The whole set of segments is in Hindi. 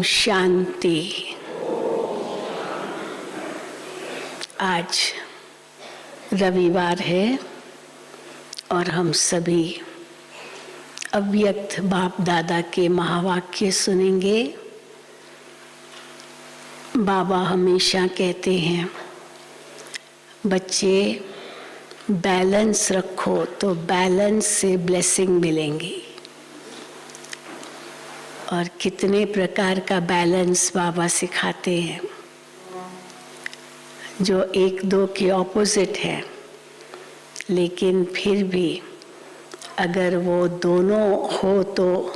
शांति। आज रविवार है और हम सभी अव्यक्त बाप दादा के महावाक्य सुनेंगे। बाबा हमेशा कहते हैं, बच्चे बैलेंस रखो तो बैलेंस से ब्लेसिंग मिलेंगी। और कितने प्रकार का बैलेंस बाबा सिखाते हैं, जो एक दो के ऑपोजिट है, लेकिन फिर भी अगर वो दोनों हो तो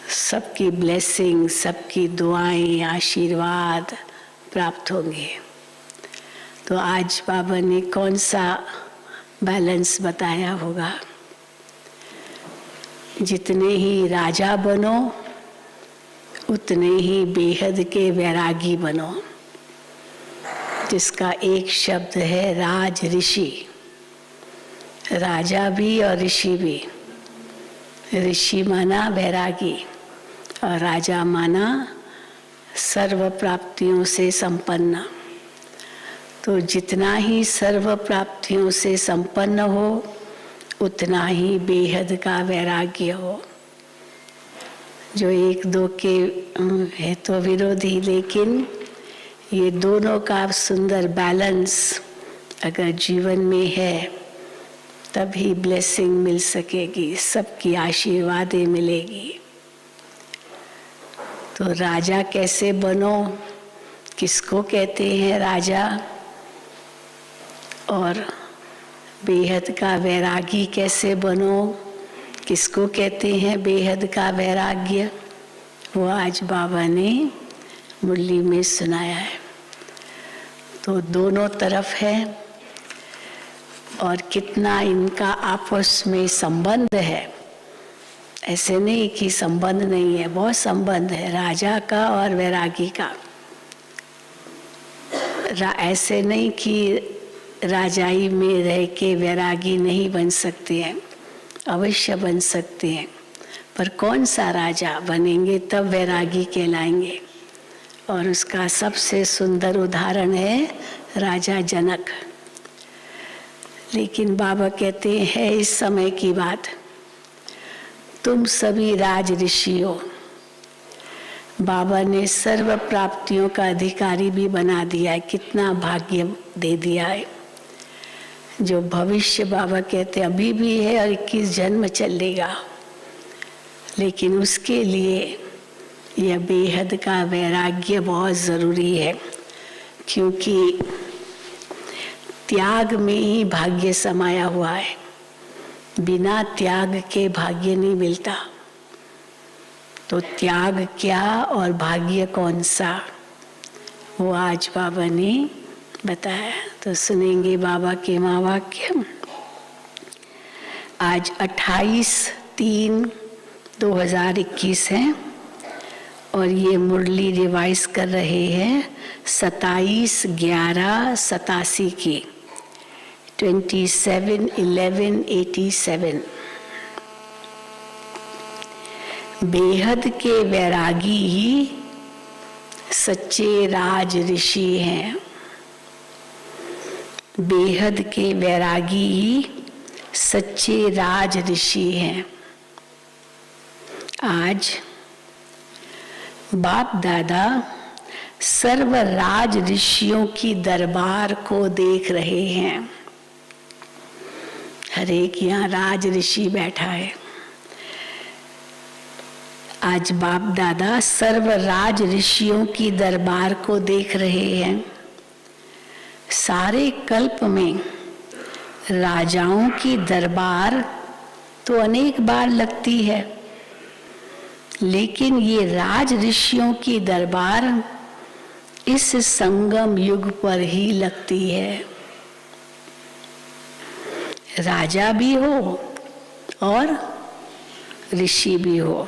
सबकी ब्लेसिंग, सबकी दुआएं, आशीर्वाद प्राप्त होंगे। तो आज बाबा ने कौन सा बैलेंस बताया होगा? जितने ही राजा बनो उतने ही बेहद के वैरागी बनो, जिसका एक शब्द है राज ऋषि। राजा भी और ऋषि भी। ऋषि माना वैरागी और राजा माना सर्व प्राप्तियों से संपन्न। तो जितना ही सर्व प्राप्तियों से संपन्न हो उतना ही बेहद का वैराग्य हो। जो एक दो के है तो विरोधी, लेकिन ये दोनों का सुंदर बैलेंस अगर जीवन में है तभी ब्लेसिंग मिल सकेगी, सबकी आशीर्वादें मिलेगी। तो राजा कैसे बनो, किसको कहते हैं राजा? और बेहद का वैरागी कैसे बनो, किसको कहते हैं बेहद का वैराग्य? वो आज बाबा ने मुरली में सुनाया है। तो दोनों तरफ है और कितना इनका आपस में संबंध है। ऐसे नहीं कि संबंध नहीं है, बहुत संबंध है राजा का और वैरागी का। ऐसे नहीं कि राजाई में रह के वैरागी नहीं बन सकते हैं, अवश्य बन सकते हैं। पर कौन सा राजा बनेंगे तब वैरागी कहलाएंगे। और उसका सबसे सुंदर उदाहरण है राजा जनक। लेकिन बाबा कहते हैं इस समय की बात, तुम सभी राज ऋषि हो। बाबा ने सर्व प्राप्तियों का अधिकारी भी बना दिया है। कितना भाग्य दे दिया है। जो भविष्य बाबा कहते अभी भी है और 21 जन्म चलेगा, लेकिन उसके लिए यह बेहद का वैराग्य बहुत जरूरी है, क्योंकि त्याग में ही भाग्य समाया हुआ है। बिना त्याग के भाग्य नहीं मिलता। तो त्याग क्या और भाग्य कौन सा, वो आज बाबा ने बताया। तो सुनेंगे बाबा के महावाक्य। आज 28/3/2021 है और ये मुरली रिवाइज कर रहे हैं 27/11/87 की, 27/11/87। बेहद के वैरागी ही सच्चे राज ऋषि हैं। बेहद के वैरागी ही सच्चे राज ऋषि हैं। आज बाप दादा सर्व राज ऋषियों की दरबार को देख रहे हैं। हर एक यहाँ राज ऋषि बैठा है। आज बाप दादा सर्व राज ऋषियों की दरबार को देख रहे हैं। सारे कल्प में राजाओं की दरबार तो अनेक बार लगती है, लेकिन ये राज ऋषियों की दरबार इस संगम युग पर ही लगती है। राजा भी हो और ऋषि भी हो।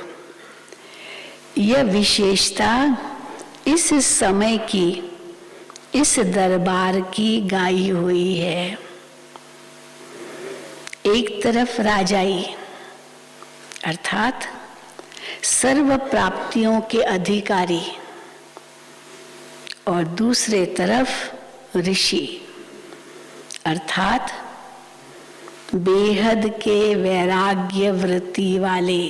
यह विशेषता इस समय की, इस दरबार की गाई हुई है। एक तरफ राजाई अर्थात सर्व प्राप्तियों के अधिकारी और दूसरे तरफ ऋषि अर्थात बेहद के वैराग्य वृत्ति वाले।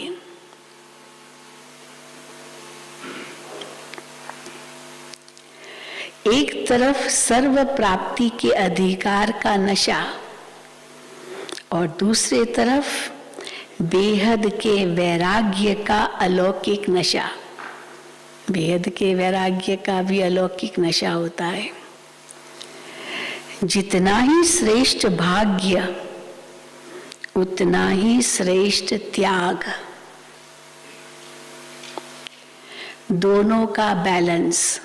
एक तरफ सर्व प्राप्ति के अधिकार का नशा और दूसरे तरफ बेहद के वैराग्य का अलौकिक नशा। बेहद के वैराग्य का भी अलौकिक नशा होता है। जितना ही श्रेष्ठ भाग्य उतना ही श्रेष्ठ त्याग। दोनों का बैलेंस।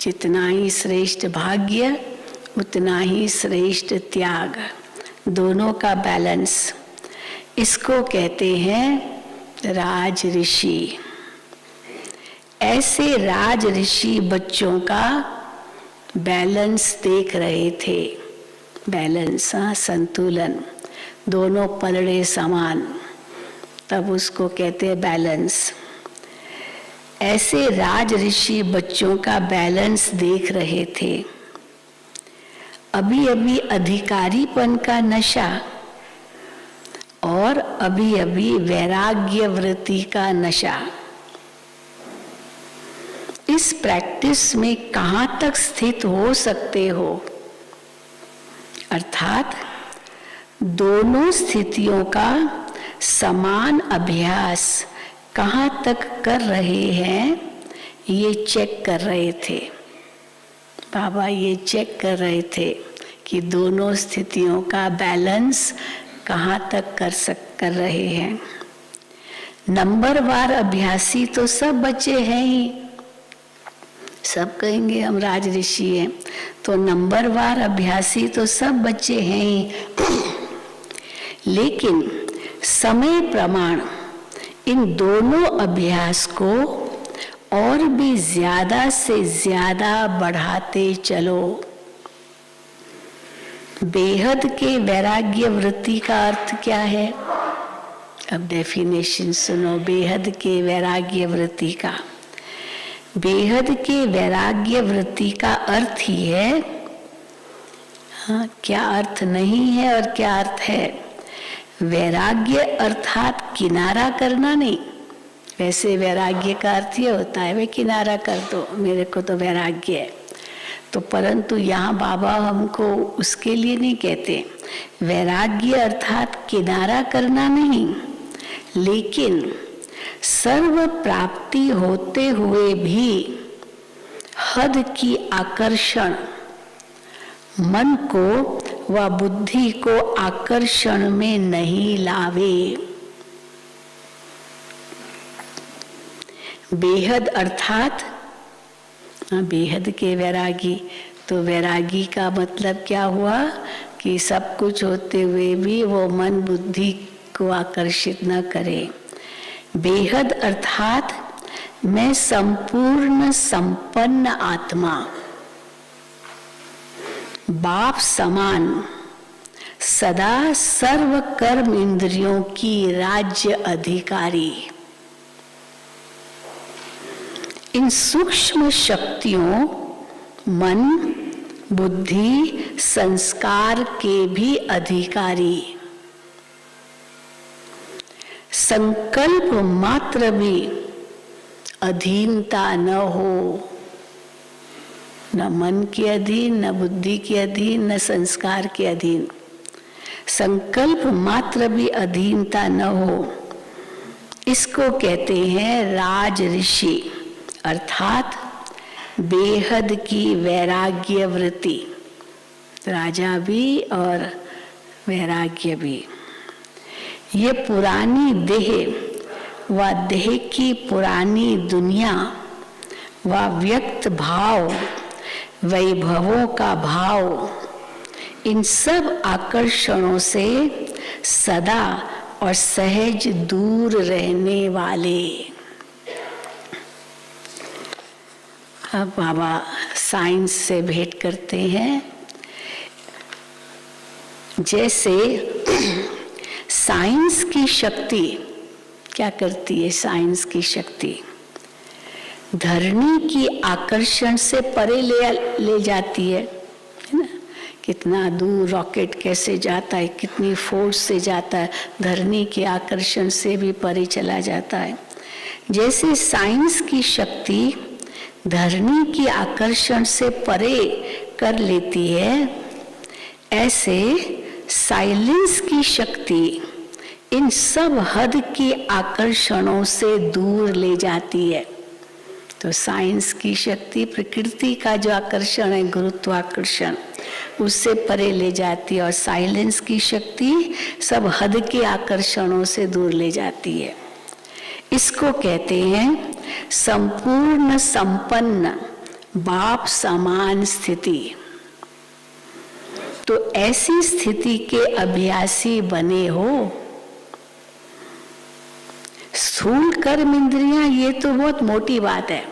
जितना ही श्रेष्ठ भाग्य उतना ही श्रेष्ठ त्याग। दोनों का बैलेंस, इसको कहते हैं राज ऋषि। ऐसे राज ऋषि बच्चों का बैलेंस देख रहे थे। बैलेंस, संतुलन, दोनों पलड़े समान, तब उसको कहते हैं बैलेंस। ऐसे राज ऋषि बच्चों का बैलेंस देख रहे थे। अभी अभी अधिकारीपन का नशा और अभी अभी वैराग्य वृत्ति का नशा। इस प्रैक्टिस में कहाँ तक स्थित हो सकते हो, अर्थात दोनों स्थितियों का समान अभ्यास कहाँ तक कर रहे हैं, ये चेक कर रहे थे बाबा। ये चेक कर रहे थे कि दोनों स्थितियों का बैलेंस कहाँ तक कर रहे हैं। नंबरवार अभ्यासी तो सब बच्चे हैं ही। सब कहेंगे हम राज ऋषि हैं, तो नंबरवार अभ्यासी तो सब बच्चे हैं ही। लेकिन समय प्रमाण इन दोनों अभ्यास को और भी ज्यादा से ज्यादा बढ़ाते चलो। बेहद के वैराग्य वृत्ति का अर्थ क्या है? अब डेफिनेशन सुनो बेहद के वैराग्य वृत्ति का। बेहद के वैराग्य वृत्ति का अर्थ ही है, हाँ, क्या अर्थ नहीं है और क्या अर्थ है। वैराग्य अर्थात किनारा करना नहीं। वैसे वैराग्य का अर्थ ये होता है वे किनारा कर दो, मेरे को तो वैराग्य है। तो परंतु यहाँ बाबा हमको उसके लिए नहीं कहते। वैराग्य अर्थात किनारा करना नहीं, लेकिन सर्व प्राप्ति होते हुए भी हद की आकर्षण, मन को व बुद्धि को आकर्षण में नहीं लावे। बेहद अर्थात बेहद के वैरागी। तो वैरागी का मतलब क्या हुआ कि सब कुछ होते हुए भी वो मन बुद्धि को आकर्षित न करे। बेहद अर्थात मैं संपूर्ण संपन्न आत्मा, बाप समान, सदा सर्व कर्म इंद्रियों की राज्य अधिकारी। इन सूक्ष्म शक्तियों मन बुद्धि संस्कार के भी अधिकारी। संकल्प मात्र भी अधीनता न हो, न मन के अधीन, न बुद्धि के अधीन, न संस्कार के अधीन। संकल्प मात्र भी अधीनता न हो, इसको कहते हैं राज ऋषि, अर्थात बेहद की वैराग्य वृत्ति। राजा भी और वैराग्य भी। ये पुरानी देह व देह की पुरानी दुनिया व व्यक्त भाव, वैभवों का भाव, इन सब आकर्षणों से सदा और सहज दूर रहने वाले। अब बाबा साइंस से भेंट करते हैं। जैसे साइंस की शक्ति क्या करती है साइंस की शक्ति? धरनी की आकर्षण से परे ले जाती है ना? कितना दूर रॉकेट कैसे जाता है, कितनी फोर्स से जाता है, धरनी के आकर्षण से भी परे चला जाता है। जैसे साइंस की शक्ति धरनी की आकर्षण से परे कर लेती है, ऐसे साइलेंस की शक्ति इन सब हद की आकर्षणों से दूर ले जाती है। तो साइंस की शक्ति प्रकृति का जो आकर्षण है, गुरुत्वाकर्षण, उससे परे ले जाती है, और साइलेंस की शक्ति सब हद के आकर्षणों से दूर ले जाती है। इसको कहते हैं संपूर्ण संपन्न बाप समान स्थिति। तो ऐसी स्थिति के अभ्यासी बने हो। स्थूल कर्म इंद्रियां, ये तो बहुत मोटी बात है।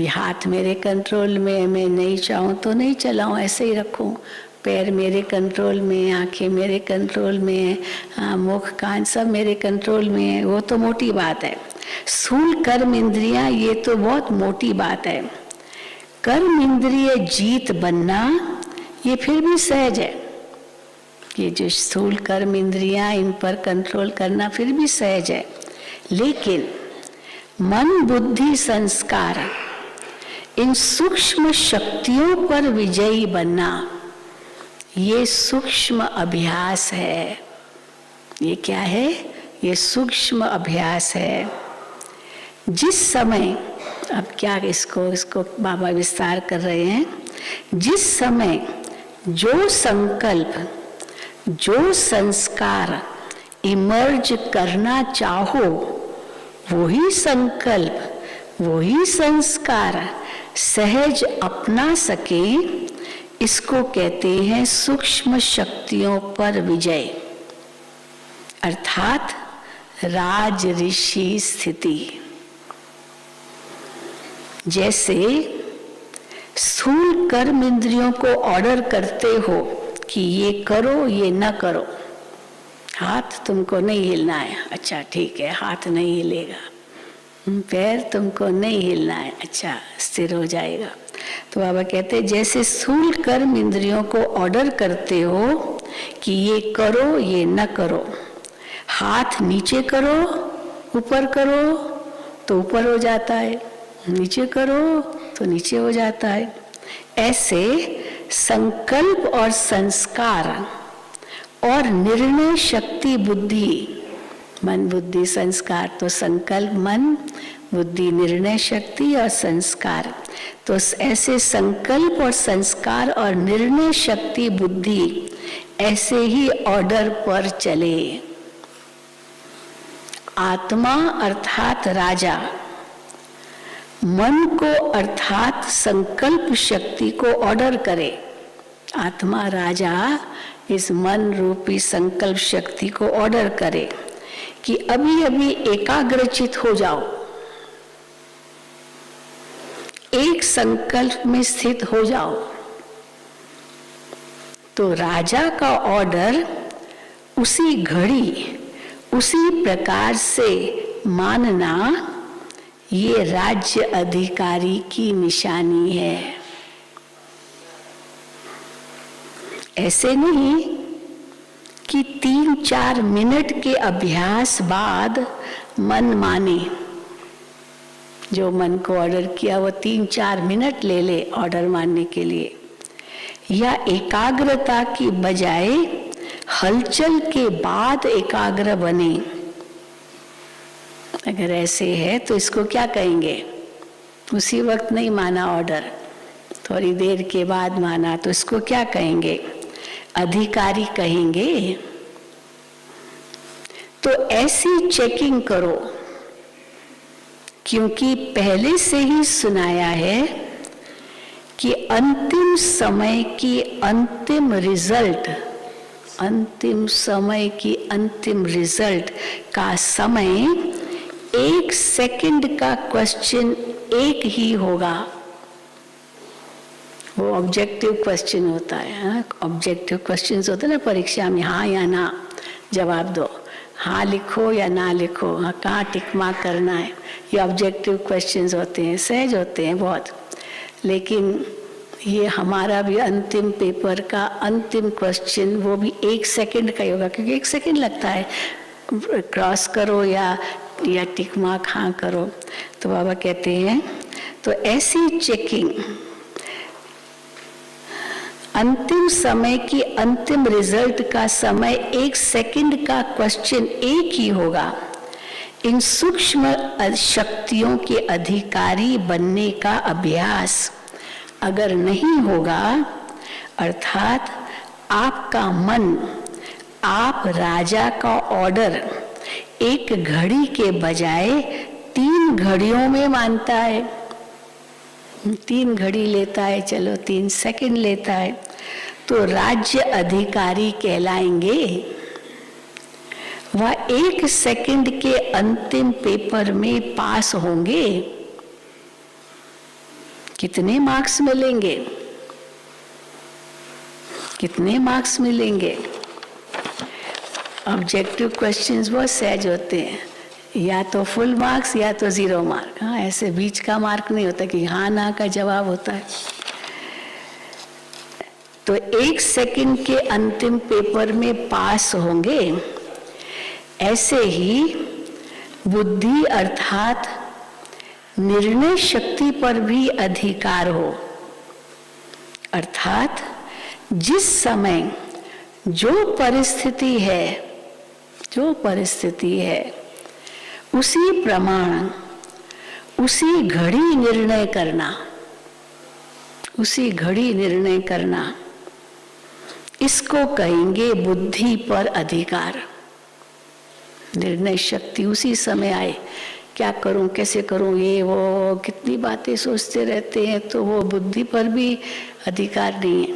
हाथ मेरे कंट्रोल में, मैं नहीं चाहूं तो नहीं चलाऊं, ऐसे ही रखूं। पैर मेरे कंट्रोल में, आंखें मेरे कंट्रोल में, मुख कान सब मेरे कंट्रोल में है, वो तो मोटी बात है। स्थूल कर्म इंद्रियां, ये तो बहुत मोटी बात है। कर्म इंद्रिय जीत बनना ये फिर भी सहज है। ये जो स्थूल कर्म इंद्रियां, इन पर कंट्रोल करना फिर भी सहज है। लेकिन मन बुद्धि संस्कार, इन सूक्ष्म शक्तियों पर विजयी बनना, ये सूक्ष्म अभ्यास है। ये क्या है? ये सूक्ष्म अभ्यास है। जिस समय, अब क्या इसको बाबा विस्तार कर रहे हैं, जिस समय जो संकल्प, जो संस्कार इमर्ज करना चाहो, वही संकल्प, वही संस्कार सहज अपना सके, इसको कहते हैं सूक्ष्म शक्तियों पर विजय, अर्थात राज ऋषि स्थिति। जैसे स्थूल कर्म इंद्रियों को ऑर्डर करते हो कि ये करो, ये न करो। हाथ तुमको नहीं हिलना है, अच्छा ठीक है, हाथ नहीं हिलेगा। पैर तुमको नहीं हिलना है, अच्छा स्थिर हो जाएगा। तो बाबा कहते हैं जैसे स्थूल कर्म इंद्रियों को ऑर्डर करते हो कि ये करो, ये न करो। हाथ नीचे करो, ऊपर करो तो ऊपर हो जाता है, नीचे करो तो नीचे हो जाता है। ऐसे संकल्प और संस्कार और निर्णय शक्ति बुद्धि, मन बुद्धि संस्कार, तो संकल्प मन, बुद्धि निर्णय शक्ति और संस्कार। तो ऐसे संकल्प और संस्कार और निर्णय शक्ति बुद्धि ऐसे ही ऑर्डर पर चले। आत्मा अर्थात राजा मन को अर्थात संकल्प शक्ति को ऑर्डर करे। आत्मा राजा इस मन रूपी संकल्प शक्ति को ऑर्डर करे कि अभी अभी एकाग्रचित हो जाओ, एक संकल्प में स्थित हो जाओ। तो राजा का ऑर्डर उसी घड़ी उसी प्रकार से मानना, ये राज्य अधिकारी की निशानी है। ऐसे नहीं कि 3-4 मिनट के अभ्यास बाद मन माने। जो मन को ऑर्डर किया वो 3-4 मिनट ले ले ऑर्डर मानने के लिए, या एकाग्रता की बजाय हलचल के बाद एकाग्र बने। अगर ऐसे है तो इसको क्या कहेंगे? उसी वक्त नहीं माना ऑर्डर, थोड़ी देर के बाद माना, तो इसको क्या कहेंगे? अधिकारी कहेंगे। तो ऐसी चेकिंग करो, क्योंकि पहले से ही सुनाया है कि अंतिम समय की अंतिम रिजल्ट, अंतिम समय की अंतिम रिजल्ट का समय 1 सेकंड का क्वेश्चन एक ही होगा। वो ऑब्जेक्टिव क्वेश्चन होता है, ऑब्जेक्टिव क्वेश्चन होता है ना परीक्षा में, हाँ या ना जवाब दो। हाँ लिखो या ना लिखो, हाँ कहाँ टिक मार्क करना है, ये ऑब्जेक्टिव क्वेश्चंस होते हैं, सहज होते हैं बहुत। लेकिन ये हमारा भी अंतिम पेपर का अंतिम क्वेश्चन, वो भी 1 सेकंड का ही होगा, क्योंकि 1 सेकंड लगता है क्रॉस करो या टिक मार्क हाँ करो। तो बाबा कहते हैं तो ऐसी चेकिंग अंतिम समय की अंतिम रिजल्ट का समय 1 सेकंड का क्वेश्चन एक ही होगा। इन सूक्ष्म शक्तियों के अधिकारी बनने का अभ्यास अगर नहीं होगा, अर्थात आपका मन आप राजा का ऑर्डर 1 घड़ी के बजाय 3 घड़ियों में मानता है, 3 घड़ी लेता है, चलो 3 सेकंड लेता है, तो राज्य अधिकारी कहलाएंगे। वह 1 सेकंड के अंतिम पेपर में पास होंगे। कितने मार्क्स मिलेंगे? कितने मार्क्स मिलेंगे? ऑब्जेक्टिव क्वेश्चंस बहुत सहज होते हैं, या तो फुल मार्क्स या तो 0 मार्क। हाँ, ऐसे बीच का मार्क नहीं होता कि हाँ ना का जवाब होता है। तो 1 सेकंड के अंतिम पेपर में पास होंगे। ऐसे ही बुद्धि अर्थात निर्णय शक्ति पर भी अधिकार हो, अर्थात जिस समय जो परिस्थिति है उसी प्रमाण उसी घड़ी निर्णय करना, इसको कहेंगे बुद्धि पर अधिकार। निर्णय शक्ति उसी समय आए, क्या करूं कैसे करूं, ये वो कितनी बातें सोचते रहते हैं, तो वो बुद्धि पर भी अधिकार नहीं है।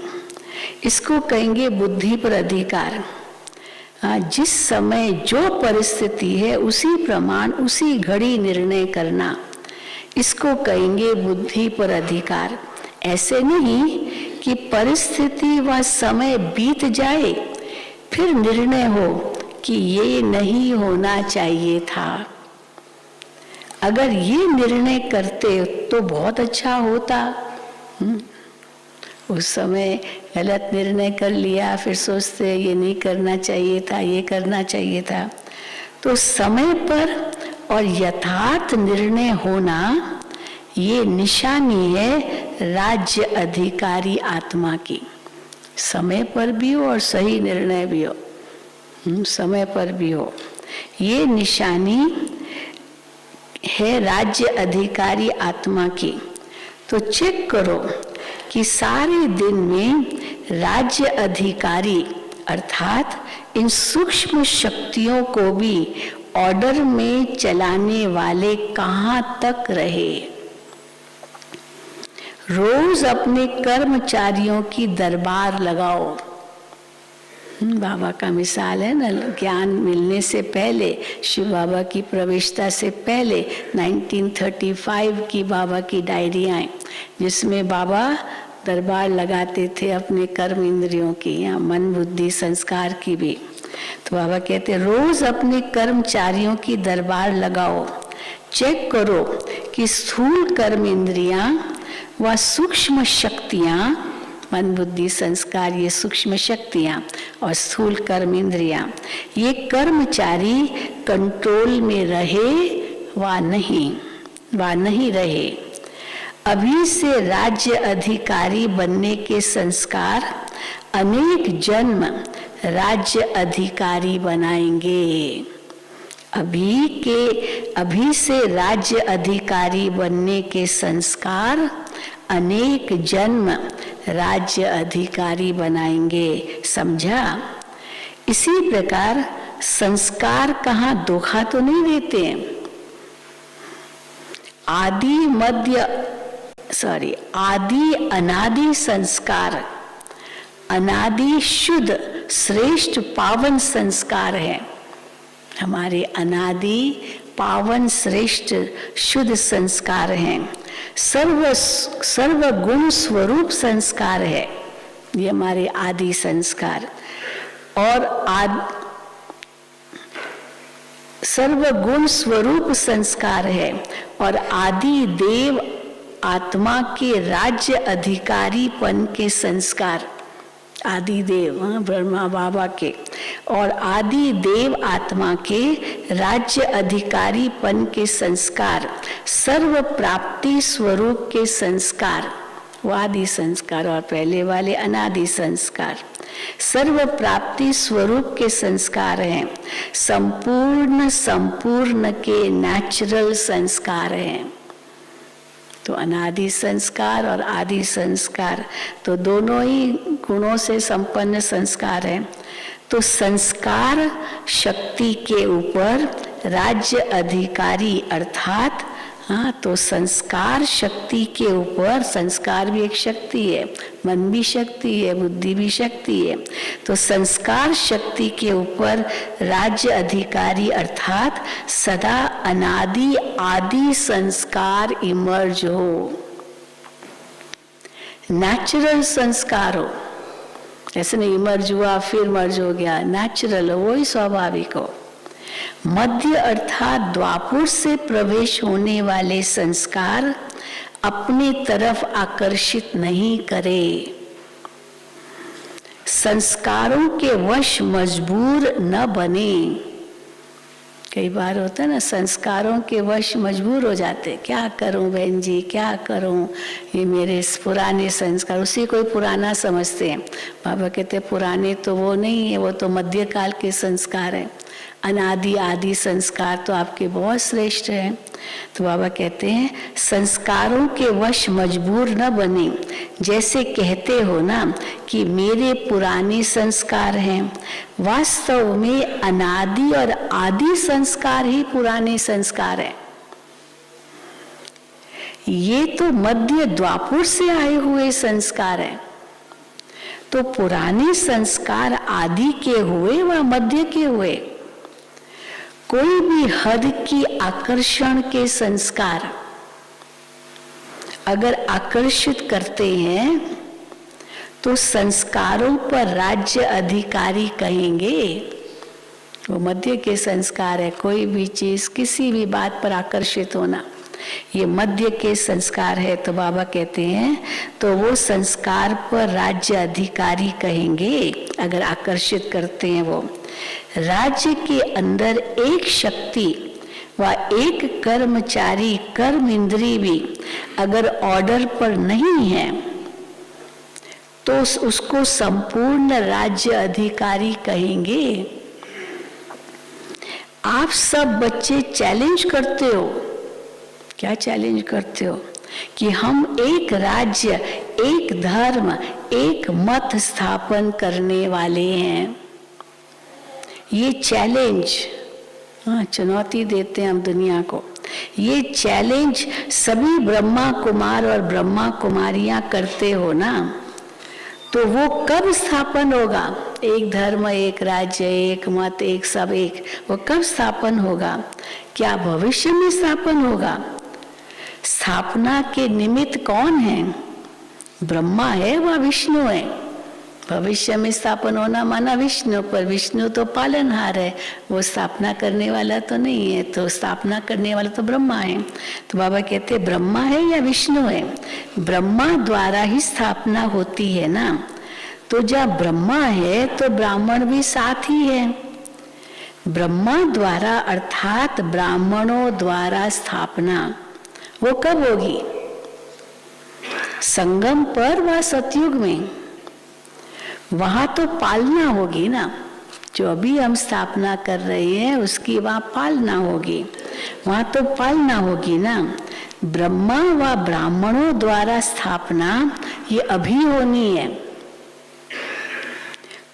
इसको कहेंगे बुद्धि पर अधिकार। जिस समय जो परिस्थिति है उसी प्रमाण उसी घड़ी निर्णय करना, इसको कहेंगे बुद्धि पर अधिकार। ऐसे नहीं कि परिस्थिति व समय बीत जाए फिर निर्णय हो कि ये नहीं होना चाहिए था। अगर ये निर्णय करते तो बहुत अच्छा होता। उस समय गलत निर्णय कर लिया, फिर सोचते ये नहीं करना चाहिए था, ये करना चाहिए था। तो समय पर और यथार्थ निर्णय होना ये निशानी है राज्य अधिकारी आत्मा की। समय पर भी हो और सही निर्णय भी हो, समय पर भी हो, ये निशानी है राज्य अधिकारी आत्मा की। तो चेक करो कि सारे दिन में राज्य अधिकारी अर्थात इन सूक्ष्म शक्तियों को भी ऑर्डर में चलाने वाले कहाँ तक रहे। रोज अपने कर्मचारियों की दरबार लगाओ। बाबा का मिसाल है ना, ज्ञान मिलने से पहले, शिव बाबा की प्रविष्टा से पहले 1935 की बाबा की डायरियाँ, जिसमें बाबा दरबार लगाते थे अपने कर्म इंद्रियों की या मन बुद्धि संस्कार की भी। तो बाबा कहते रोज अपने कर्मचारियों की दरबार लगाओ, चेक करो कि स्थूल कर्म इंद्रियां व सूक्ष्म शक्तियां, मन बुद्धि संस्कार ये सूक्ष्म शक्तियां और स्थूल कर्म इंद्रियां, ये कर्मचारी कंट्रोल में रहे व नहीं रहे। अभी से राज्य अधिकारी बनने के संस्कार अनेक जन्म राज्य अधिकारी बनाएंगे। अभी से राज्य अधिकारी बनने के संस्कार अनेक जन्म राज्य अधिकारी बनाएंगे। समझा? इसी प्रकार संस्कार कहाँ धोखा तो नहीं देते हैं। आदि अनादि संस्कार, अनादि शुद्ध श्रेष्ठ पावन संस्कार है। हमारे अनादि पावन श्रेष्ठ शुद्ध संस्कार हैं। सर्व गुण स्वरूप संस्कार है ये हमारे आदि संस्कार। और सर्वगुण स्वरूप संस्कार है और आदि देव आत्मा के राज्य अधिकारीपन के संस्कार, आदि देव ब्रह्मा बाबा के और आदि देव आत्मा के राज्य अधिकारीपन के संस्कार, सर्व प्राप्ति स्वरूप के संस्कार, वो आदि संस्कार और पहले वाले अनादि संस्कार, सर्व प्राप्ति स्वरूप के संस्कार हैं, संपूर्ण के नेचुरल संस्कार हैं। तो अनादि संस्कार और आदि संस्कार तो दोनों ही गुणों से संपन्न संस्कार है। तो संस्कार शक्ति के ऊपर राज्य अधिकारी अर्थात तो संस्कार शक्ति के ऊपर, संस्कार भी एक शक्ति है, मन भी शक्ति है, बुद्धि भी शक्ति है। तो संस्कार शक्ति के ऊपर राज्य अधिकारी अर्थात सदा अनादि आदि संस्कार इमर्ज हो, नेचुरल संस्कार हो, ऐसे नहीं इमर्ज हुआ फिर मर्ज हो गया, नेचुरल हो, वही स्वाभाविक हो। मध्य अर्थात द्वापुर से प्रवेश होने वाले संस्कार अपनी तरफ आकर्षित नहीं करे, संस्कारों के वश मजबूर न बने। कई बार होता है ना, संस्कारों के वश मजबूर हो जाते, क्या करूं बहन जी, क्या करूं, ये मेरे पुराने संस्कार, उसी को पुराना समझते हैं। बाबा कहते पुराने तो वो नहीं है, वो तो मध्यकाल के संस्कार है, अनादि आदि संस्कार तो आपके बहुत श्रेष्ठ हैं। तो बाबा कहते हैं संस्कारों के वश मजबूर न बने, जैसे कहते हो ना कि मेरे पुराने संस्कार हैं, वास्तव में अनादि और आदि संस्कार ही पुराने संस्कार हैं। ये तो मध्य द्वापुर से आए हुए संस्कार हैं। तो पुराने संस्कार आदि के हुए व मध्य के हुए। कोई भी हद की आकर्षण के संस्कार अगर आकर्षित करते हैं तो संस्कारों पर राज्य अधिकारी कहेंगे, वो मध्य के संस्कार है। कोई भी चीज किसी भी बात पर आकर्षित होना, ये मध्य के संस्कार है। तो बाबा कहते हैं तो वो संस्कार पर राज्य अधिकारी कहेंगे अगर आकर्षित करते हैं। वो राज्य के अंदर एक शक्ति व एक कर्मचारी कर्म इंद्री भी अगर ऑर्डर पर नहीं है तो उसको संपूर्ण राज्य अधिकारी कहेंगे। आप सब बच्चे चैलेंज करते हो, क्या चैलेंज करते हो कि हम एक राज्य, एक धर्म, एक मत स्थापन करने वाले हैं। ये चैलेंज, चुनौती देते हैं हम दुनिया को। ये चैलेंज सभी ब्रह्मा कुमार और ब्रह्मा कुमारियां करते हो ना, तो वो कब स्थापन होगा? एक धर्म, एक राज्य, एक मत, एक सब एक, वो कब स्थापन होगा? क्या भविष्य में स्थापन होगा? स्थापना के निमित्त कौन है? ब्रह्मा है व विष्णु है। भविष्य में स्थापन होना माना विष्णु, पर विष्णु तो पालनहार है, वो स्थापना करने वाला तो नहीं है। तो स्थापना करने वाला तो ब्रह्मा है। तो बाबा कहते हैं ब्रह्मा है या विष्णु है? ब्रह्मा द्वारा ही स्थापना होती है ना। तो जब ब्रह्मा है तो ब्राह्मण भी साथ ही है। ब्रह्मा द्वारा अर्थात ब्राह्मणों द्वारा स्थापना वो कब होगी? संगम पर व सतयुग में। वहां तो पालना होगी ना, जो अभी हम स्थापना कर रहे हैं उसकी वहां पालना होगी, वहां तो पालना होगी ना। ब्रह्मा व ब्राह्मणों द्वारा स्थापना ये अभी होनी है।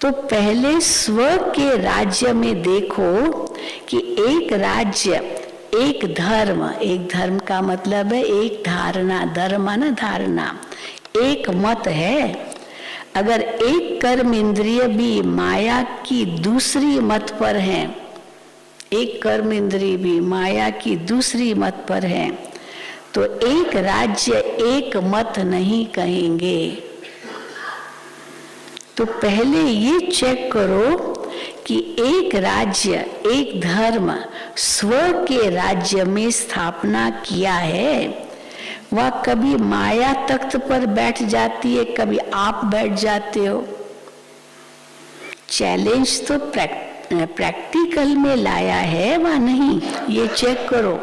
तो पहले स्व के राज्य में देखो कि एक राज्य, एक धर्म, एक धर्म का मतलब है एक धारणा, धर्म ना धारणा, एक मत है। अगर एक कर्म इंद्रिय भी माया की दूसरी मत पर है, एक कर्म इंद्रिय भी माया की दूसरी मत पर है, तो एक राज्य एक मत नहीं कहेंगे। तो पहले ये चेक करो कि एक राज्य, एक धर्म स्व के राज्य में स्थापना किया है, वह कभी माया तख्त पर बैठ जाती है, कभी आप बैठ जाते हो। चैलेंज तो प्रैक्टिकल में लाया है वह नहीं, ये चेक करो।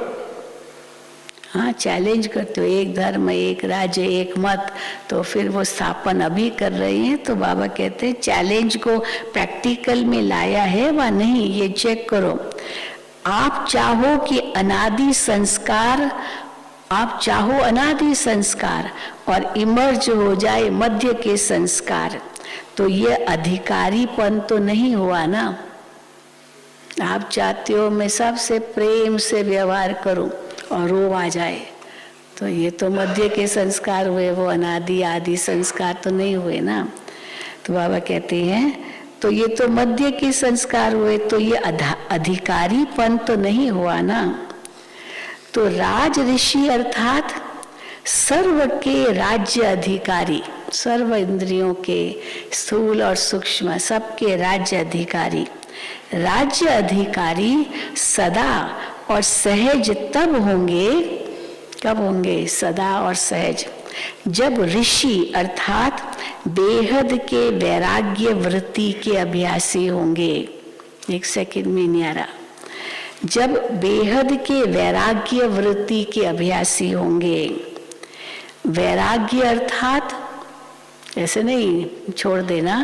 हाँ, चैलेंज करते हो, एक धर्म, एक राज्य, एक मत, तो फिर वो स्थापन अभी कर रहे हैं। तो बाबा कहते हैं चैलेंज को प्रैक्टिकल में लाया है वह नहीं, ये चेक करो। आप चाहो कि अनादि संस्कार, आप चाहो अनादि संस्कार और इमर्ज हो जाए मध्य के संस्कार, तो ये अधिकारीपन तो नहीं हुआ ना। आप चाहते हो मैं सबसे प्रेम से व्यवहार करूं और रोब आ जाए, तो ये तो मध्य के संस्कार हुए, वो अनादि आदि संस्कार तो नहीं हुए ना। तो बाबा कहते हैं तो ये तो मध्य के संस्कार हुए, तो ये अधिकारीपन तो नहीं हुआ ना। तो राज ऋषि अर्थात सर्व के राज्य अधिकारी, सर्व इंद्रियों के स्थूल और सूक्ष्म सबके राज्य अधिकारी। राज्य अधिकारी सदा और सहज तब होंगे, कब होंगे? सदा और सहज, जब ऋषि अर्थात बेहद के वैराग्य वृत्ति के अभ्यासी होंगे। एक सेकंड में नहीं आ रहा। जब बेहद के वैराग्य वृत्ति के अभ्यासी होंगे। वैराग्य अर्थात ऐसे नहीं छोड़ देना,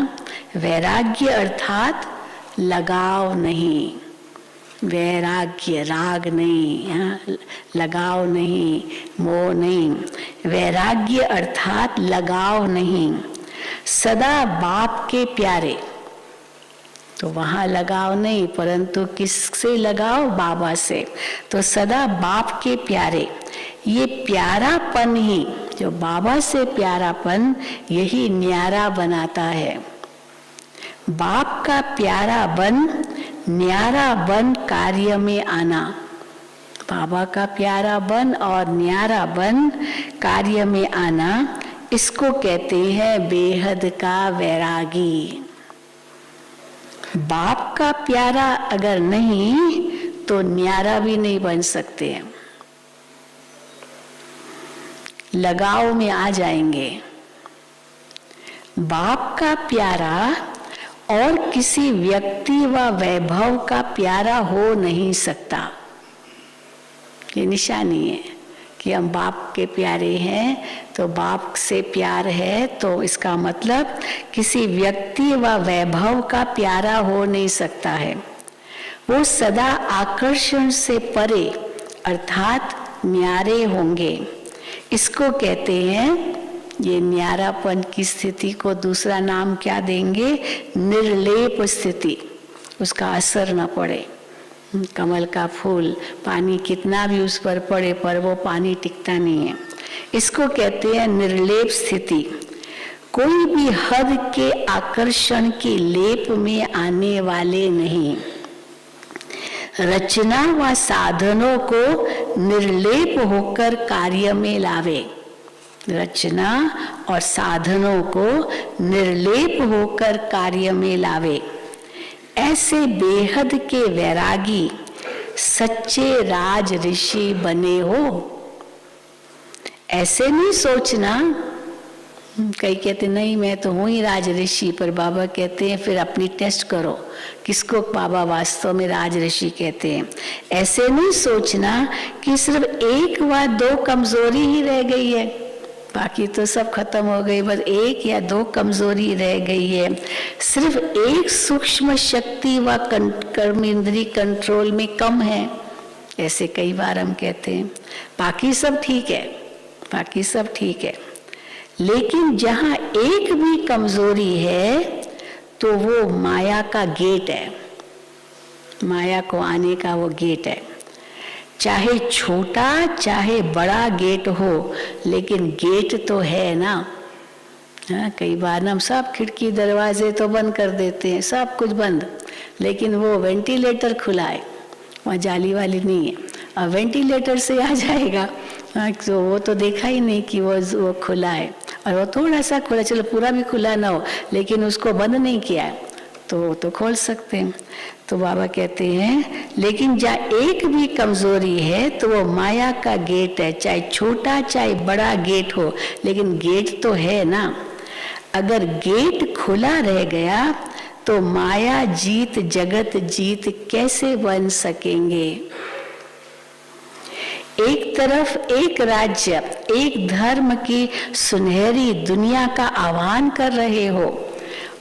वैराग्य अर्थात लगाव नहीं, वैराग्य राग नहीं, हाँ, लगाव नहीं, मोह नहीं, वैराग्य अर्थात लगाव नहीं। सदा बाप के प्यारे, तो वहां लगाव नहीं, परंतु किससे लगाव? बाबा से। तो सदा बाप के प्यारे, ये प्यारापन ही, जो बाबा से प्यारापन, यही न्यारा बनाता है। बाप का प्यारा बन, न्यारा बन कार्य में आना। बाबा का प्यारा बन और न्यारा बन कार्य में आना, इसको कहते हैं बेहद का वैरागी। बाप का प्यारा अगर नहीं तो न्यारा भी नहीं बन सकते, लगाव में आ जाएंगे। बाप का प्यारा और किसी व्यक्ति व वैभव का प्यारा हो नहीं सकता। ये निशानी है कि हम बाप के प्यारे हैं, तो बाप से प्यार है, तो इसका मतलब किसी व्यक्ति व वैभव का प्यारा हो नहीं सकता है। वो सदा आकर्षण से परे अर्थात न्यारे होंगे। इसको कहते हैं, ये न्यारापन की स्थिति को दूसरा नाम क्या देंगे? निर्लेप स्थिति, उसका असर न पड़े। कमल का फूल, पानी कितना भी उस पर पड़े पर वो पानी टिकता नहीं है, इसको कहते हैं निर्लेप स्थिति। कोई भी हद के आकर्षण के लेप में आने वाले नहीं। रचना व साधनों को निर्लेप होकर कार्य में लावे। रचना और साधनों को निर्लेप होकर कार्य में लावे। ऐसे बेहद के वैरागी सच्चे राज ऋषि बने हो। ऐसे नहीं सोचना, कई कहते नहीं मैं तो हूं ही राज ऋषि, पर बाबा कहते हैं फिर अपनी टेस्ट करो किसको बाबा वास्तव में राज ऋषि कहते हैं। ऐसे नहीं सोचना कि सिर्फ एक व दो कमजोरी ही रह गई है, बाकी तो सब खत्म हो गई, बस एक या दो कमजोरी रह गई है। सिर्फ एक सूक्ष्म शक्ति व कर्म इंद्री कंट्रोल में कम है, ऐसे कई बार हम कहते हैं। बाकी सब ठीक है, बाकी सब ठीक है, लेकिन जहां एक भी कमजोरी है तो वो माया का गेट है, माया को आने का वो गेट है। चाहे छोटा चाहे बड़ा गेट हो, लेकिन गेट तो है ना। हाँ, कई बार हम सब खिड़की दरवाजे तो बंद कर देते हैं, सब कुछ बंद, लेकिन वो वेंटिलेटर खुला है, वहाँ जाली वाली नहीं है। अब वेंटिलेटर से आ जाएगा, तो वो तो देखा ही नहीं कि वो खुला है, और वो थोड़ा सा खुला, चलो पूरा भी खुला ना हो, लेकिन उसको बंद नहीं किया है, तो खोल सकते हैं। तो बाबा कहते हैं लेकिन जहाँ एक भी कमजोरी है तो वो माया का गेट है, चाहे छोटा चाहे बड़ा गेट हो, लेकिन गेट तो है ना। अगर गेट खुला रह गया तो माया जीत जगत जीत कैसे बन सकेंगे। एक तरफ एक राज्य, एक धर्म की सुनहरी दुनिया का आह्वान कर रहे हो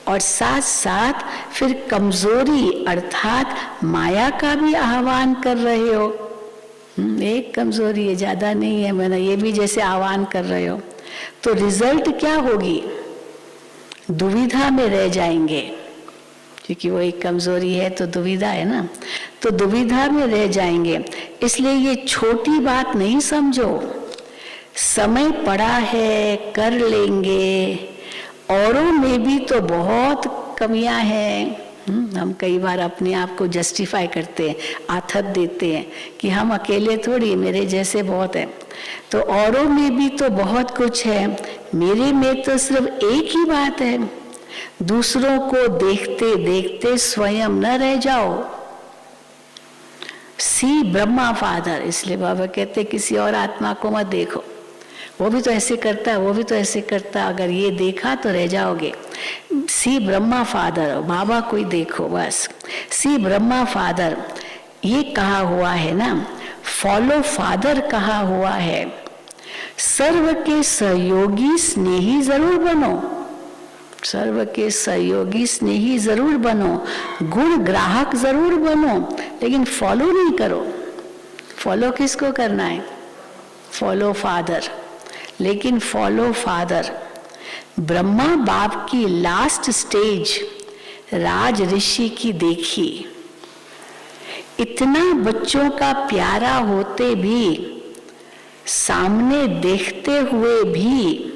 और साथ साथ फिर कमजोरी अर्थात माया का भी आह्वान कर रहे हो। एक कमजोरी है, ज्यादा नहीं है, मैंने ये भी जैसे आह्वान कर रहे हो, तो रिजल्ट क्या होगी? दुविधा में रह जाएंगे, क्योंकि वो एक कमजोरी है तो दुविधा है ना, तो दुविधा में रह जाएंगे। इसलिए ये छोटी बात नहीं समझो, समय पड़ा है, कर लेंगे। औरों में भी तो बहुत कमियां हैं। हम कई बार अपने आप को जस्टिफाई करते हैं, आथत देते हैं कि हम अकेले थोड़ी, मेरे जैसे बहुत हैं। तो औरों में भी तो बहुत कुछ है, मेरे में तो सिर्फ एक ही बात है। दूसरों को देखते देखते स्वयं न रह जाओ। सी ब्रह्मा फादर, इसलिए बाबा कहते किसी और आत्मा को मत देखो, वो भी तो ऐसे करता है, वो भी तो ऐसे करता है, अगर ये देखा तो रह जाओगे। सी ब्रह्मा फादर, बाबा कोई देखो बस। सी ब्रह्मा फादर ये कहा हुआ है ना, फॉलो फादर कहा हुआ है। सर्व के सहयोगी स्नेही जरूर बनो, सर्व के सहयोगी स्नेही जरूर बनो, गुण ग्राहक जरूर बनो, लेकिन फॉलो नहीं करो। फॉलो किसको करना है? Follow father. लेकिन फॉलो फादर, ब्रह्मा बाप की लास्ट स्टेज राज ऋषि की देखी। इतना बच्चों का प्यारा होते भी, सामने देखते हुए भी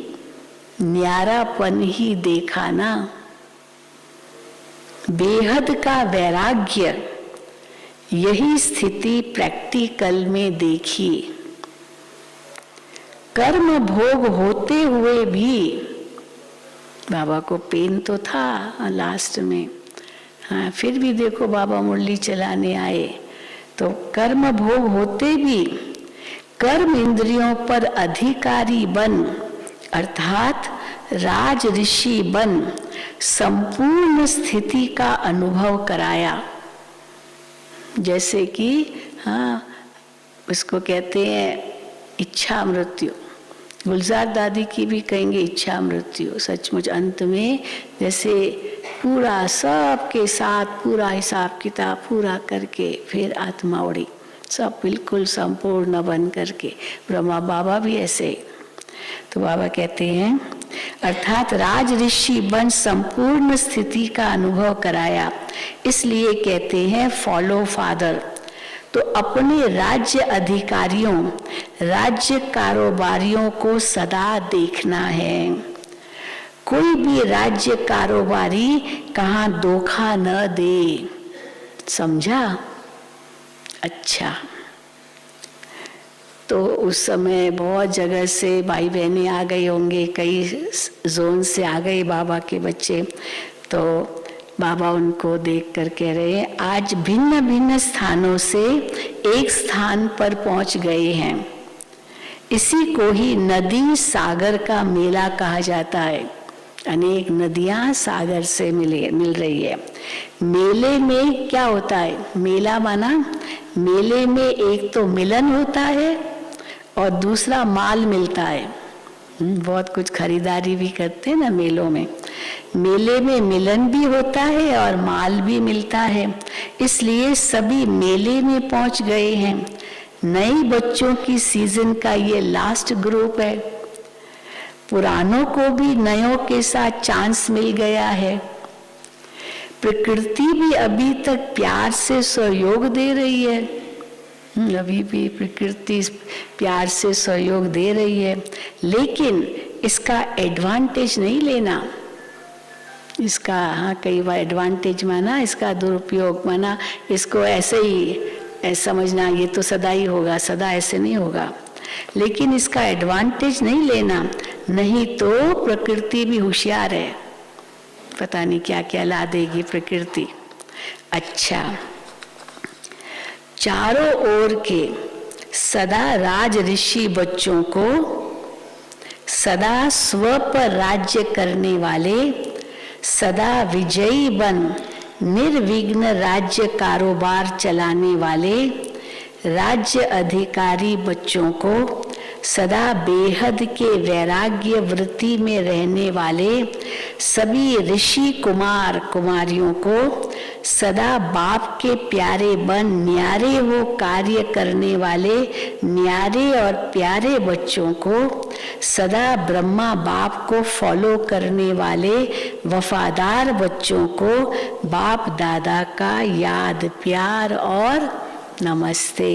न्यारापन ही देखा ना। बेहद का वैराग्य, यही स्थिति प्रैक्टिकल में देखी। कर्म भोग होते हुए भी, बाबा को पेन तो था लास्ट में, हाँ, फिर भी देखो बाबा मुरली चलाने आए, तो कर्म भोग होते भी कर्म इंद्रियों पर अधिकारी बन, अर्थात राज ऋषि बन, संपूर्ण स्थिति का अनुभव कराया। जैसे कि हाँ, उसको कहते हैं इच्छा मृत्यु। गुलजार दादी की भी कहेंगे इच्छा मृत्यु। सचमुच अंत में जैसे पूरा सबके साथ पूरा हिसाब किताब पूरा करके फिर आत्मा उड़ी, सब बिल्कुल संपूर्ण बन करके। ब्रह्मा बाबा भी ऐसे ही। तो बाबा कहते हैं अर्थात राज ऋषि बन संपूर्ण स्थिति का अनुभव कराया, इसलिए कहते हैं फॉलो फादर। तो अपने राज्य अधिकारियों, राज्य कारोबारियों को सदा देखना है। कोई भी राज्य कारोबारी कहाँ धोखा न दे, समझा? अच्छा, तो उस समय बहुत जगह से भाई बहनें आ गए होंगे, कई जोन से आ गए बाबा के बच्चे। तो बाबा उनको देख कर कह रहे हैं आज भिन्न भिन्न स्थानों से एक स्थान पर पहुंच गए हैं। इसी को ही नदी सागर का मेला कहा जाता है। अनेक नदियां सागर से मिल रही है। मेले में क्या होता है? मेला माना मेले में एक तो मिलन होता है और दूसरा माल मिलता है। बहुत कुछ खरीदारी भी करते हैं ना मेलों में। मेले में मिलन भी होता है और माल भी मिलता है, इसलिए सभी मेले में पहुंच गए हैं। नए बच्चों की सीजन का ये लास्ट ग्रुप है। पुरानों को भी नयों के साथ चांस मिल गया है। प्रकृति भी अभी तक प्यार से सहयोग दे रही है। अभी भी प्रकृति प्यार से सहयोग दे रही है, लेकिन इसका एडवांटेज नहीं लेना। इसका हाँ कई बार एडवांटेज माना, इसका दुरुपयोग माना, इसको ऐसे ही समझना ये तो सदा ही होगा, सदा ऐसे नहीं होगा। लेकिन इसका एडवांटेज नहीं लेना, नहीं तो प्रकृति भी होशियार है। पता नहीं क्या क्या ला देगी प्रकृति। अच्छा, चारों ओर के सदा राज ऋषि बच्चों को सदा स्व पर राज्य करने वाले, सदा विजयी बन निर्विघ्न राज्य कारोबार चलाने वाले राज्य अधिकारी बच्चों को, सदा बेहद के वैराग्य वृत्ति में रहने वाले सभी ऋषि कुमार कुमारियों को, सदा बाप के प्यारे बन न्यारे हो कार्य करने वाले न्यारे और प्यारे बच्चों को, सदा ब्रह्मा बाप को फॉलो करने वाले वफादार बच्चों को बाप दादा का याद प्यार और नमस्ते।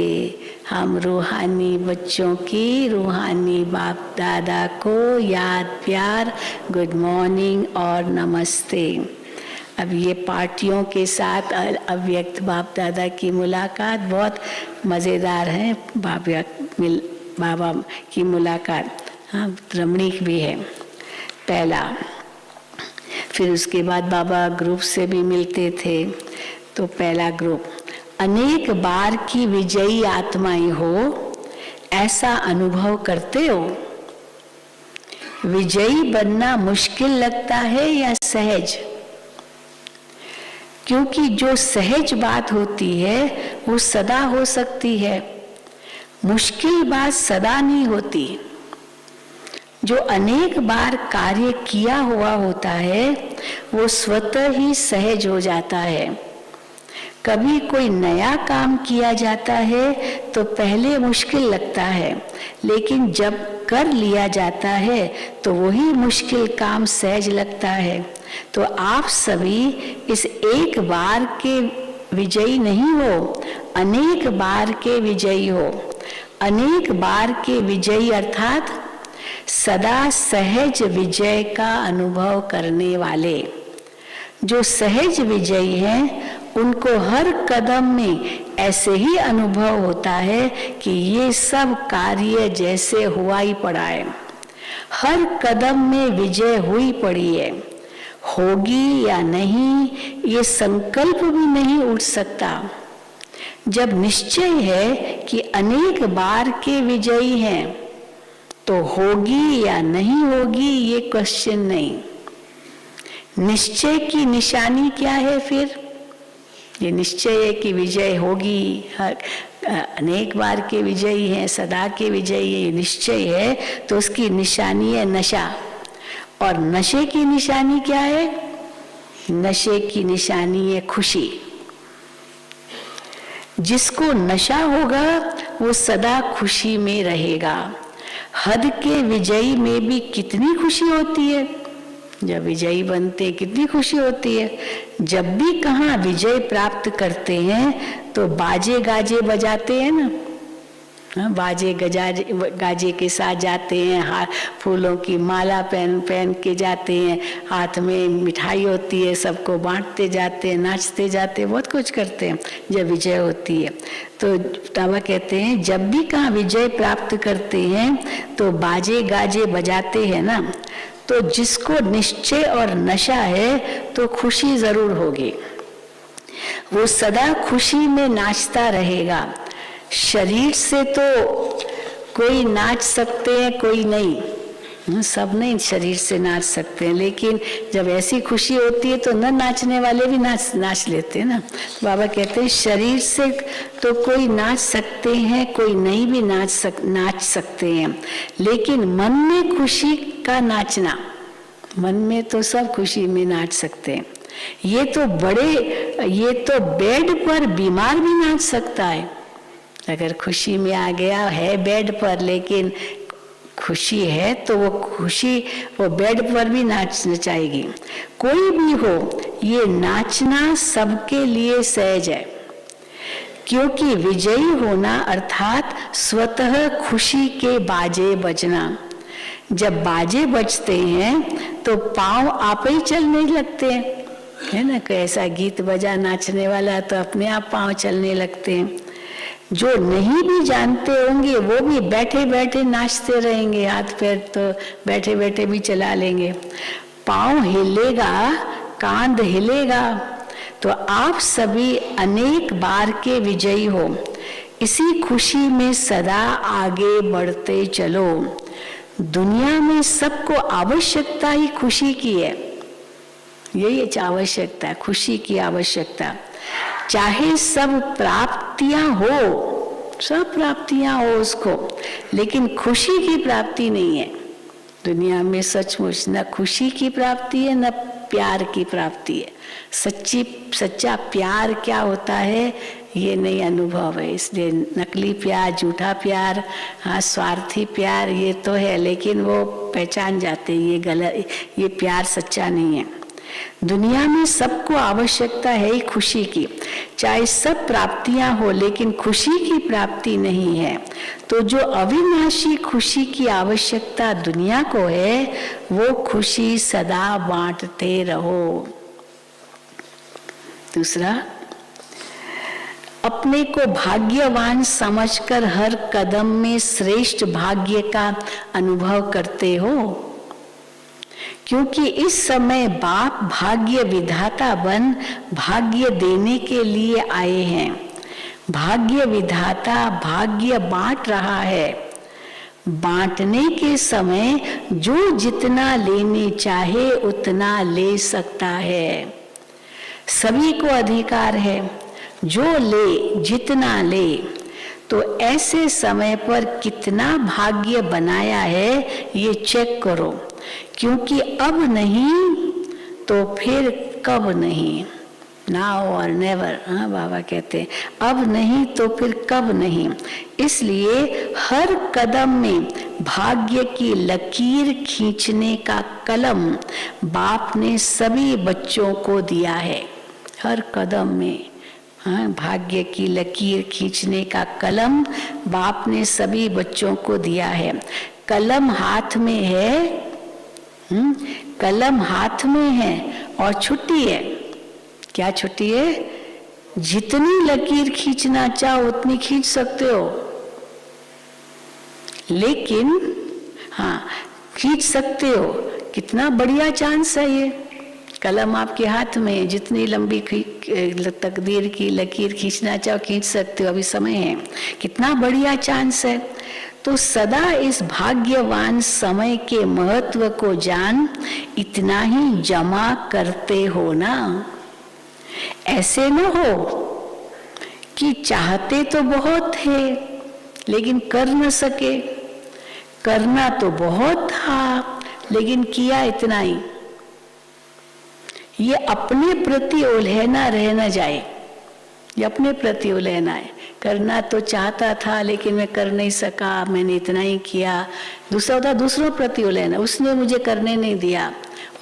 हम रूहानी बच्चों की रूहानी बाप दादा को याद प्यार, गुड मॉर्निंग और नमस्ते। अब ये पार्टियों के साथ अव्यक्त बाप दादा की मुलाकात बहुत मज़ेदार है। बाबा की मुलाकात हाँ रमणीक भी है पहला। फिर उसके बाद बाबा ग्रुप से भी मिलते थे। तो पहला ग्रुप, अनेक बार की विजयी आत्माएं हो, ऐसा अनुभव करते हो? विजयी बनना मुश्किल लगता है या सहज? क्योंकि जो सहज बात होती है वो सदा हो सकती है, मुश्किल बात सदा नहीं होती। जो अनेक बार कार्य किया हुआ होता है वो स्वतः ही सहज हो जाता है। कभी कोई नया काम किया जाता है तो पहले मुश्किल लगता है, लेकिन जब कर लिया जाता है तो वही मुश्किल काम सहज लगता है। तो आप सभी इस एक बार के विजयी नहीं हो, अनेक बार के विजयी हो। अनेक बार के विजयी अर्थात सदा सहज विजय का अनुभव करने वाले। जो सहज विजयी हैं उनको हर कदम में ऐसे ही अनुभव होता है कि ये सब कार्य जैसे हुआ ही पड़ा है, हर कदम में विजय हुई पड़ी है। होगी या नहीं ये संकल्प भी नहीं उठ सकता। जब निश्चय है कि अनेक बार के विजयी हैं तो होगी या नहीं होगी ये क्वेश्चन नहीं। निश्चय की निशानी क्या है फिर? ये निश्चय है कि विजय होगी, अनेक बार के विजयी हैं, सदा के विजयी है, ये निश्चय है। तो उसकी निशानी है नशा। और नशे की निशानी क्या है? नशे की निशानी है खुशी। जिसको नशा होगा वो सदा खुशी में रहेगा। हद के विजयी में भी कितनी खुशी होती है, जब विजयी बनते कितनी खुशी होती है। जब भी कहाँ विजय प्राप्त करते हैं तो बाजे गाजे बजाते हैं ना, बाजे गाजे के साथ जाते हैं, हाथ फूलों की माला पहन के जाते हैं, हाथ में मिठाई होती है, सबको बांटते जाते हैं, नाचते जाते हैं, बहुत कुछ करते हैं जब विजय होती है। तो बाबा कहते हैं जब भी कहाँ विजय प्राप्त करते हैं तो बाजे गाजे बजाते हैं ना। तो जिसको निश्चय और नशा है तो खुशी जरूर होगी, वो सदा खुशी में नाचता रहेगा। शरीर से तो कोई नाच सकते हैं, कोई नहीं, सब नहीं शरीर से नाच सकते हैं, लेकिन जब ऐसी खुशी होती है तो न नाचने वाले भी नाच लेते हैं ना। तो बाबा कहते हैं शरीर से तो कोई नाच सकते हैं, कोई नहीं भी नाच सकते हैं, लेकिन मन में खुशी का नाचना, मन में तो सब खुशी में नाच सकते हैं। ये तो बेड पर बीमार भी नाच सकता है, अगर खुशी में आ गया है बेड पर, लेकिन खुशी है तो वो खुशी वो बेड पर भी नाचना चाहेगी। कोई भी हो ये नाचना सबके लिए सहज है, क्योंकि विजयी होना अर्थात स्वतः खुशी के बाजे बजना। जब बाजे बजते हैं तो पांव आप ही चलने लगते हैं, है ना। कोई ऐसा गीत बजा नाचने वाला तो अपने आप पांव चलने लगते हैं। जो नहीं भी जानते होंगे वो भी बैठे बैठे नाचते रहेंगे, हाथ पैर तो बैठे बैठे भी चला लेंगे। पांव हिलेगा कांध हिलेगा तो आप सभी अनेक बार के विजयी हो। इसी खुशी में सदा आगे बढ़ते चलो। दुनिया में सबको आवश्यकता ही खुशी की है, यही आवश्यकता है, खुशी की आवश्यकता। चाहे सब प्राप्तियां हो, सब प्राप्तियां हो उसको, लेकिन खुशी की प्राप्ति नहीं है। दुनिया में सचमुच न खुशी की प्राप्ति है न प्यार की प्राप्ति है। सच्चा प्यार क्या होता है ये नहीं अनुभव है, इसलिए नकली प्यार, झूठा प्यार, हाँ स्वार्थी प्यार ये तो है, लेकिन वो पहचान जाते हैं ये गलत, ये प्यार सच्चा नहीं है। दुनिया में सबको आवश्यकता है ही खुशी की, चाहे सब प्राप्तियां हो, लेकिन खुशी की प्राप्ति नहीं है। तो जो अविनाशी खुशी की आवश्यकता दुनिया को है, वो खुशी सदा बांटते रहो। दूसरा, अपने को भाग्यवान समझकर हर कदम में श्रेष्ठ भाग्य का अनुभव करते हो, क्योंकि इस समय बाप भाग्य विधाता बन भाग्य देने के लिए आए हैं। भाग्य विधाता भाग्य बांट रहा है। बांटने के समय जो जितना लेने चाहे उतना ले सकता है। सभी को अधिकार है, जो ले जितना ले। तो ऐसे समय पर कितना भाग्य बनाया है ये चेक करो, क्योंकि अब नहीं तो फिर कब नहीं, नाउ और नेवर। हाँ बाबा कहते हैं अब नहीं तो फिर कब नहीं। इसलिए हर कदम में भाग्य की लकीर खींचने का कलम बाप ने सभी बच्चों को दिया है। हर कदम में हाँ भाग्य की लकीर खींचने का कलम बाप ने सभी बच्चों को दिया है। कलम हाथ में है, कलम हाथ में है और छुट्टी है। क्या छुट्टी है? जितनी लकीर खींचना चाहो उतनी खींच सकते हो, लेकिन हाँ खींच सकते हो। कितना बढ़िया चांस है ये, कलम आपके हाथ में, जितनी लंबी तकदीर की लकीर खींचना चाहो खींच सकते हो, अभी समय है। कितना बढ़िया चांस है। तो सदा इस भाग्यवान समय के महत्व को जान इतना ही जमा करते हो ना। ऐसे न हो कि चाहते तो बहुत थे लेकिन कर न सके, करना तो बहुत था लेकिन किया इतना ही। ये अपने प्रति उलझना रह न जाए, ये अपने प्रति उलझना है। करना तो चाहता था लेकिन मैं कर नहीं सका, मैंने इतना ही किया। दूसरा होता दूसरों प्रति उलझना, उसने मुझे करने नहीं दिया,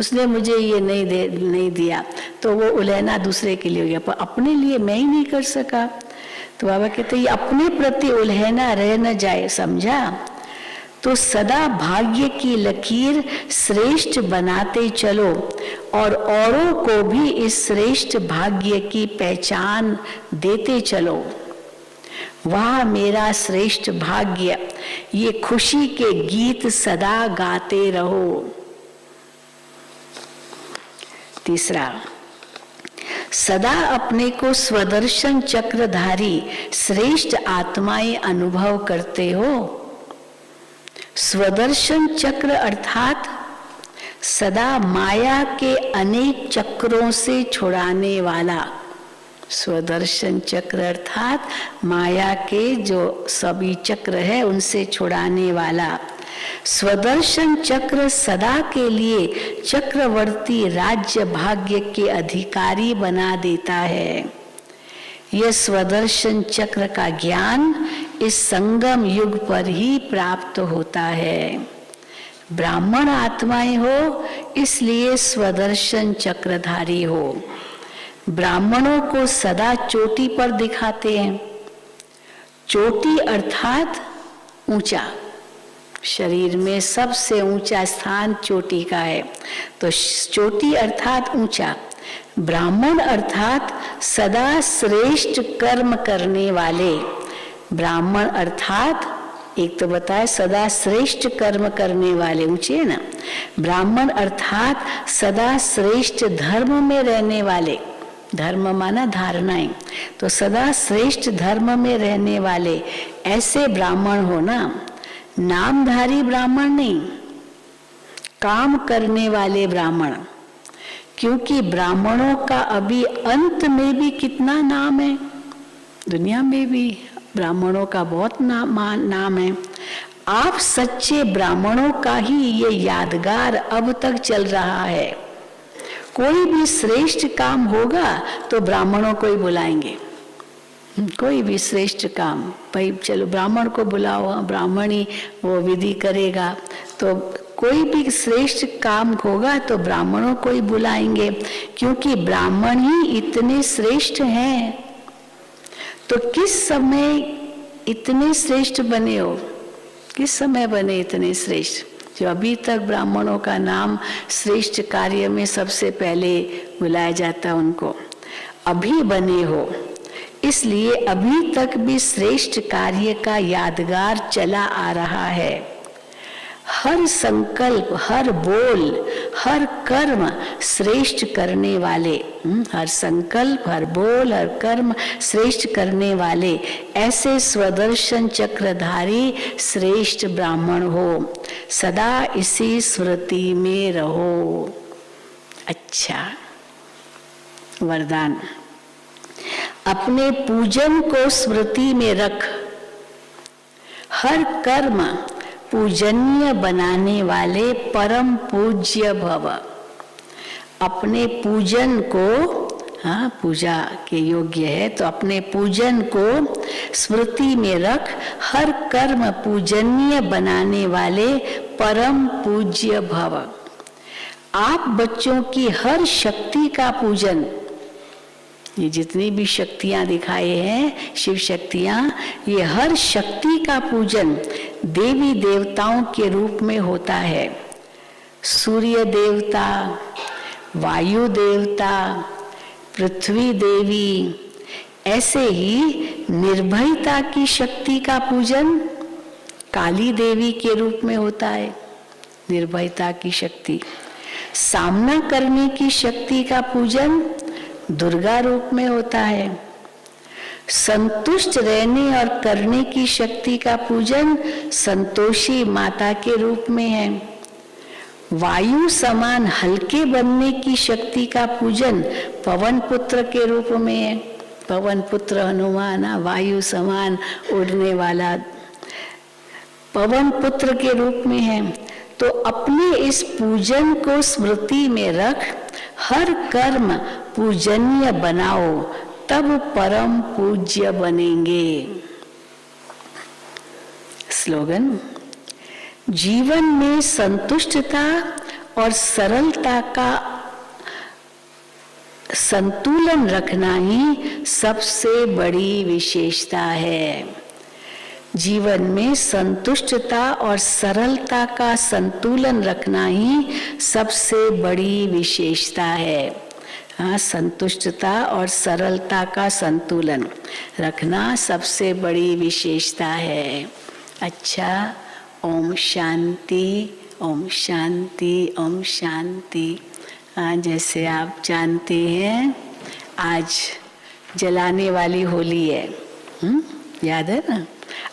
उसने मुझे ये नहीं दिया, तो वो उलझना दूसरे के लिए हो गया, पर अपने लिए मैं ही नहीं कर सका। तो बाबा कहते ये अपने प्रति उलझना रह न जाए, समझा। तो सदा भाग्य की लकीर श्रेष्ठ बनाते चलो और औरों को भी इस श्रेष्ठ भाग्य की पहचान देते चलो। वाह मेरा श्रेष्ठ भाग्य, ये खुशी के गीत सदा गाते रहो। तीसरा, सदा अपने को स्वदर्शन चक्रधारी श्रेष्ठ आत्माएं अनुभव करते हो। स्वदर्शन चक्र अर्थात सदा माया के अनेक चक्रों से छुड़ाने वाला। स्वदर्शन चक्र अर्थात माया के जो सभी चक्र है उनसे छुड़ाने वाला। स्वदर्शन चक्र सदा के लिए चक्रवर्ती राज्य भाग्य के अधिकारी बना देता है। यह स्वदर्शन चक्र का ज्ञान इस संगम युग पर ही प्राप्त होता है। ब्राह्मण आत्माएं हो इसलिए स्वदर्शन चक्रधारी हो। ब्राह्मणों को सदा चोटी पर दिखाते हैं। चोटी अर्थात ऊंचा, शरीर में सबसे ऊंचा स्थान चोटी का है, तो चोटी अर्थात ऊंचा। ब्राह्मण अर्थात सदा श्रेष्ठ कर्म करने वाले। ब्राह्मण अर्थात एक तो बताया सदा श्रेष्ठ कर्म करने वाले, ऊंचे है ना, ब्राह्मण अर्थात सदा श्रेष्ठ धर्म में रहने वाले, धर्म माना धारणाएं, तो सदा श्रेष्ठ धर्म में रहने वाले ऐसे ब्राह्मण हो ना, नामधारी ब्राह्मण नहीं, काम करने वाले ब्राह्मण। क्योंकि ब्राह्मणों का अभी अंत में भी कितना नाम है, दुनिया में भी ब्राह्मणों का बहुत नाम है। आप सच्चे ब्राह्मणों का ही ये यादगार अब तक चल रहा है। कोई भी श्रेष्ठ काम होगा तो ब्राह्मणों को ही बुलाएंगे, कोई भी श्रेष्ठ काम, भाई चलो ब्राह्मण को बुलाओ, ब्राह्मण ही वो विधि करेगा। तो कोई भी श्रेष्ठ काम होगा तो ब्राह्मणों को ही बुलाएंगे, क्योंकि ब्राह्मण ही इतने श्रेष्ठ हैं। तो किस समय इतने श्रेष्ठ बने हो, किस समय बने इतने श्रेष्ठ? जो अभी तक ब्राह्मणों का नाम श्रेष्ठ कार्य में सबसे पहले बुलाया जाता उनको, अभी बने हो, इसलिए अभी तक भी श्रेष्ठ कार्य का यादगार चला आ रहा है। हर संकल्प, हर बोल, हर कर्म श्रेष्ठ करने वाले, हर संकल्प, हर बोल, हर कर्म श्रेष्ठ करने वाले ऐसे स्वदर्शन चक्रधारी श्रेष्ठ ब्राह्मण हो। सदा इसी स्मृति में रहो। अच्छा वरदान, अपने पूजन को स्मृति में रख, हर कर्म पूजनीय बनाने वाले परम पूज्य भव। अपने पूजन को, हाँ पूजा के योग्य है, तो अपने पूजन को स्मृति में रख, हर कर्म पूजनीय बनाने वाले परम पूज्य भव। आप बच्चों की हर शक्ति का पूजन, ये जितनी भी शक्तियां दिखाए हैं, शिव शक्तियां, ये हर शक्ति का पूजन देवी देवताओं के रूप में होता है। सूर्य देवता, वायु देवता, पृथ्वी देवी, ऐसे ही निर्भयता की शक्ति का पूजन काली देवी के रूप में होता है, निर्भयता की शक्ति। सामना करने की शक्ति का पूजन दुर्गा रूप में होता है। संतुष्ट रहने और करने की शक्ति का पूजन संतोषी माता के रूप में है। वायु समान हल्के बनने की शक्ति का पूजन पवन पुत्र के रूप में है। पवन पुत्र हनुमान, वायु समान उड़ने वाला पवन पुत्र के रूप में है। तो अपने इस पूजन को स्मृति में रख, हर कर्म पूजनीय बनाओ, तब परम पूज्य बनेंगे। स्लोगन, जीवन में संतुष्टता और सरलता का संतुलन रखना ही सबसे बड़ी विशेषता है। जीवन में संतुष्टता और सरलता का संतुलन रखना ही सबसे बड़ी विशेषता है। हाँ, संतुष्टता और सरलता का संतुलन रखना सबसे बड़ी विशेषता है। अच्छा, ओम शांति, ओम शांति, ओम शांति। हाँ, जैसे आप जानते हैं आज जलाने वाली होली है, याद है ना?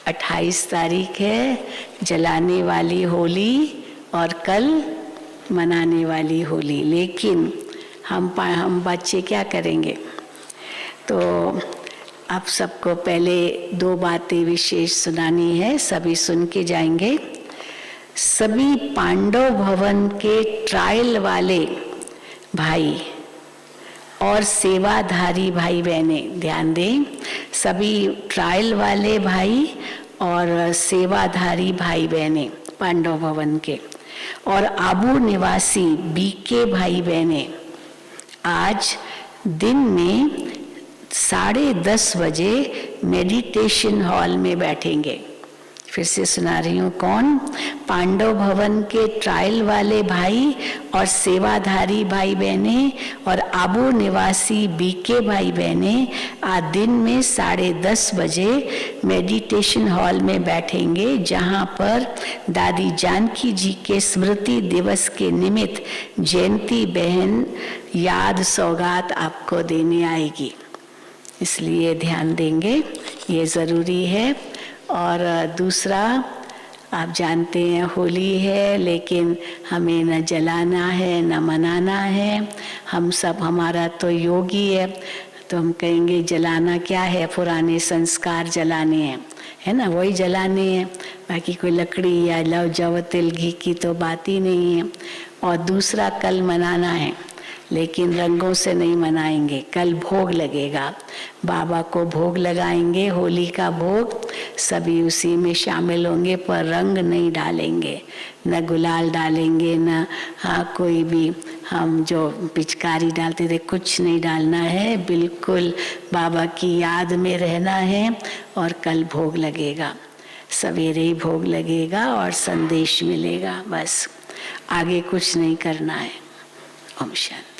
28 तारीख है जलाने वाली होली और कल मनाने वाली होली। लेकिन हम बच्चे क्या करेंगे? तो आप सबको पहले 2 बातें विशेष सुनानी है, सभी सुन के जाएंगे। सभी पांडव भवन के ट्रायल वाले भाई और सेवाधारी भाई बहने ध्यान दें, सभी ट्रायल वाले भाई और सेवाधारी भाई बहने पांडव भवन के और आबू निवासी बीके भाई बहने आज दिन में 10:30 बजे मेडिटेशन हॉल में बैठेंगे फिर से सुना रही हूँ। कौन? पांडव भवन के ट्रायल वाले भाई और सेवाधारी भाई बहने और आबू निवासी बीके भाई बहने आज दिन में 10:30 बजे मेडिटेशन हॉल में बैठेंगे, जहाँ पर दादी जानकी जी के स्मृति दिवस के निमित्त जयंती बहन याद सौगात आपको देने आएगी, इसलिए ध्यान देंगे, ये ज़रूरी है। और दूसरा, आप जानते हैं होली है, लेकिन हमें न जलाना है न मनाना है। हम सब, हमारा तो योगी है, तो हम कहेंगे जलाना क्या है, पुराने संस्कार जलाने हैं, है ना, वही जलाने हैं, बाकी कोई लकड़ी या लव जव तिल घी की तो बात ही नहीं है। और दूसरा, कल मनाना है, लेकिन रंगों से नहीं मनाएंगे। कल भोग लगेगा, बाबा को भोग लगाएंगे, होली का भोग, सभी उसी में शामिल होंगे, पर रंग नहीं डालेंगे, न गुलाल डालेंगे, न कोई भी हम जो पिचकारी डालते थे कुछ नहीं डालना है, बिल्कुल बाबा की याद में रहना है। और कल भोग लगेगा, सवेरे ही भोग लगेगा और संदेश मिलेगा, बस आगे कुछ नहीं करना है। ओम शांति।